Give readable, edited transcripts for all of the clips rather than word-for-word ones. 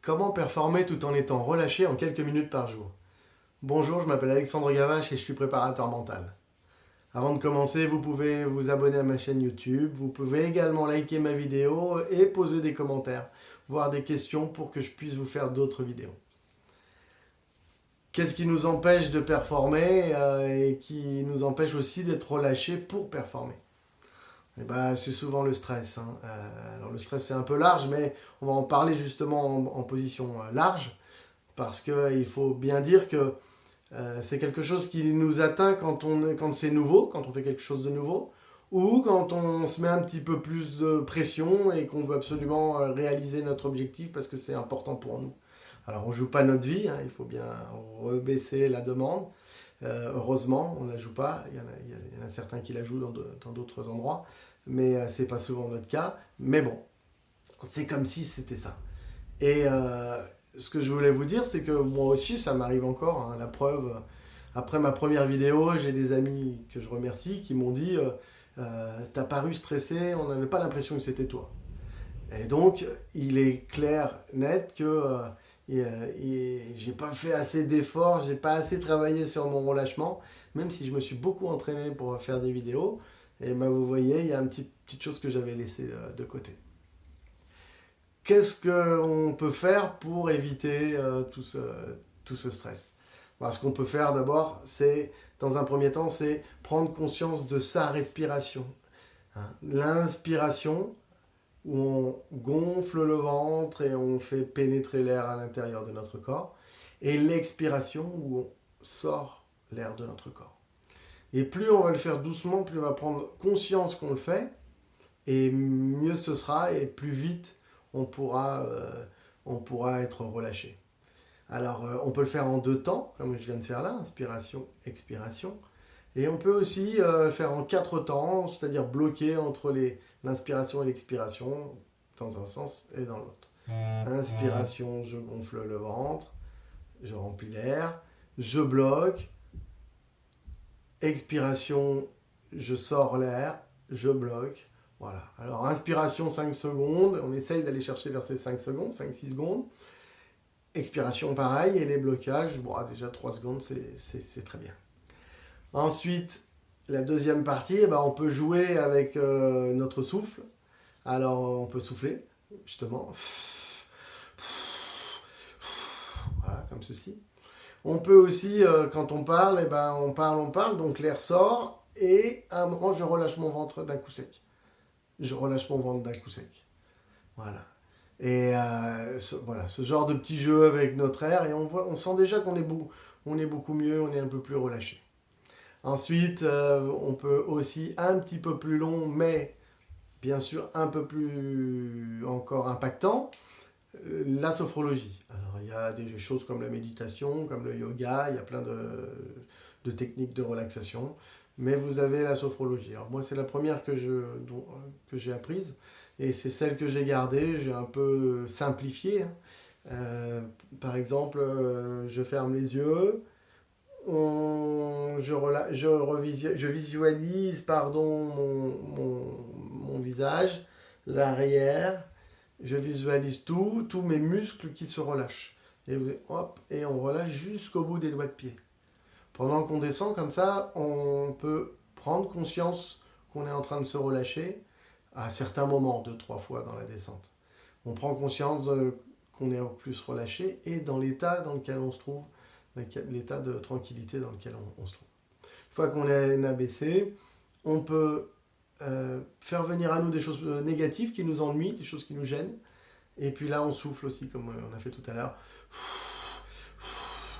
Comment performer tout en étant relâché en quelques minutes par jour? Bonjour, je m'appelle Alexandre Gavache et je suis préparateur mental. Avant de commencer, vous pouvez vous abonner à ma chaîne YouTube, vous pouvez également liker ma vidéo et poser des commentaires, voire des questions pour que je puisse vous faire d'autres vidéos. Qu'est-ce qui nous empêche de performer et qui nous empêche aussi d'être relâché pour performer? Eh ben, c'est souvent le stress, hein. Alors le stress c'est un peu large, mais on va en parler justement en position large, parce qu'il faut bien dire que c'est quelque chose qui nous atteint quand c'est nouveau, quand on fait quelque chose de nouveau, ou quand on se met un petit peu plus de pression et qu'on veut absolument réaliser notre objectif parce que c'est important pour nous. Alors on ne joue pas notre vie, hein, il faut bien rebaisser la demande. Heureusement, on ne la joue pas, il y en a certains qui la jouent dans d'autres endroits, mais ce n'est pas souvent notre cas. Mais bon, c'est comme si c'était ça. Et ce que je voulais vous dire, c'est que moi aussi, ça m'arrive encore, hein. La preuve, après ma première vidéo, j'ai des amis que je remercie qui m'ont dit t'as paru stressé, on n'avait pas l'impression que c'était toi. Et donc, il est clair, net que j'ai pas fait assez d'efforts, j'ai pas assez travaillé sur mon relâchement, même si je me suis beaucoup entraîné pour faire des vidéos. Et ben, vous voyez, il y a une petite chose que j'avais laissée de côté. Qu'est-ce qu'on peut faire pour éviter tout ce stress? Bon, ce qu'on peut faire d'abord, c'est, dans un premier temps, c'est prendre conscience de sa respiration, hein. L'inspiration, où on gonfle le ventre et on fait pénétrer l'air à l'intérieur de notre corps, et l'expiration, où on sort l'air de notre corps. Et plus on va le faire doucement, plus on va prendre conscience qu'on le fait, et mieux ce sera, et plus vite on pourra être relâché. Alors, on peut le faire en deux temps, comme je viens de faire là, inspiration, expiration. Et on peut aussi le faire en quatre temps, c'est-à-dire bloquer entre l'inspiration et l'expiration, dans un sens et dans l'autre. Inspiration, je gonfle le ventre, je remplis l'air, je bloque. Expiration, je sors l'air, je bloque. Voilà. Alors, inspiration 5 secondes, on essaye d'aller chercher vers ces 5 secondes, 5-6 secondes. Expiration pareil, et les blocages, bon, déjà 3 secondes, c'est très bien. Ensuite, la deuxième partie, eh ben, on peut jouer avec notre souffle. Alors, on peut souffler, justement. Voilà, comme ceci. On peut aussi, quand on parle, eh ben, on parle, donc l'air sort, et à un moment, je relâche mon ventre d'un coup sec. Je relâche mon ventre d'un coup sec. Voilà. Et voilà, ce genre de petit jeu avec notre air, et on sent déjà on est beaucoup mieux, on est un peu plus relâché. Ensuite, on peut aussi un petit peu plus long, mais bien sûr un peu plus encore impactant, la sophrologie. Alors il y a des choses comme la méditation, comme le yoga, il y a plein de techniques de relaxation, mais vous avez la sophrologie. Alors moi c'est la première que j'ai apprise, et c'est celle que j'ai gardée, j'ai un peu simplifié, hein. Par exemple, je ferme les yeux, je visualise mon visage, l'arrière, je visualise tous mes muscles qui se relâchent. Et, hop, et on relâche jusqu'au bout des doigts de pied. Pendant qu'on descend comme ça, on peut prendre conscience qu'on est en train de se relâcher à certains moments, 2-3 fois dans la descente. On prend conscience qu'on est en plus relâché et dans l'état dans lequel on se trouve, l'état de tranquillité dans lequel on se trouve. Une fois qu'on est abaissé, on peut faire venir à nous des choses négatives qui nous ennuient, des choses qui nous gênent. Et puis là, on souffle aussi, comme on a fait tout à l'heure.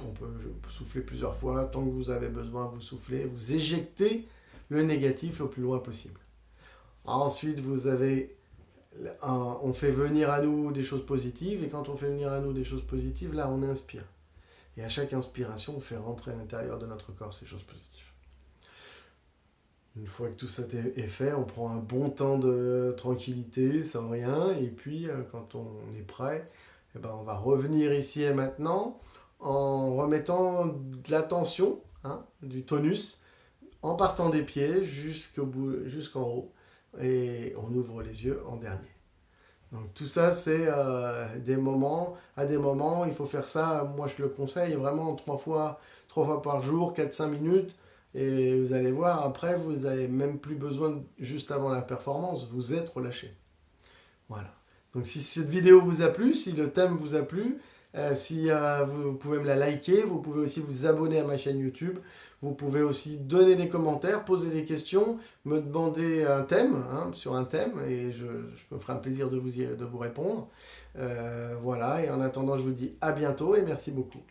On peut souffler plusieurs fois. Tant que vous avez besoin, vous soufflez. Vous éjectez le négatif le plus loin possible. Ensuite, on fait venir à nous des choses positives. Et quand on fait venir à nous des choses positives, là, on inspire. Et à chaque inspiration, on fait rentrer à l'intérieur de notre corps ces choses positives. Une fois que tout ça est fait, on prend un bon temps de tranquillité, sans rien. Et puis, quand on est prêt, eh ben, on va revenir ici et maintenant en remettant de la tension, hein, du tonus, en partant des pieds jusqu'en haut. Et on ouvre les yeux en dernier. Donc tout ça, c'est des moments, à des moments, il faut faire ça, moi je le conseille vraiment 3 fois par jour, 4-5 minutes, et vous allez voir, après, vous n'avez même plus besoin, juste avant la performance, vous êtes relâché. Voilà. Donc si cette vidéo vous a plu, si le thème vous a plu, si vous pouvez me la liker, vous pouvez aussi vous abonner à ma chaîne YouTube, vous pouvez aussi donner des commentaires, poser des questions, me demander un thème, hein, sur un thème, et je me ferai un plaisir de vous répondre. Voilà, et en attendant, je vous dis à bientôt et merci beaucoup.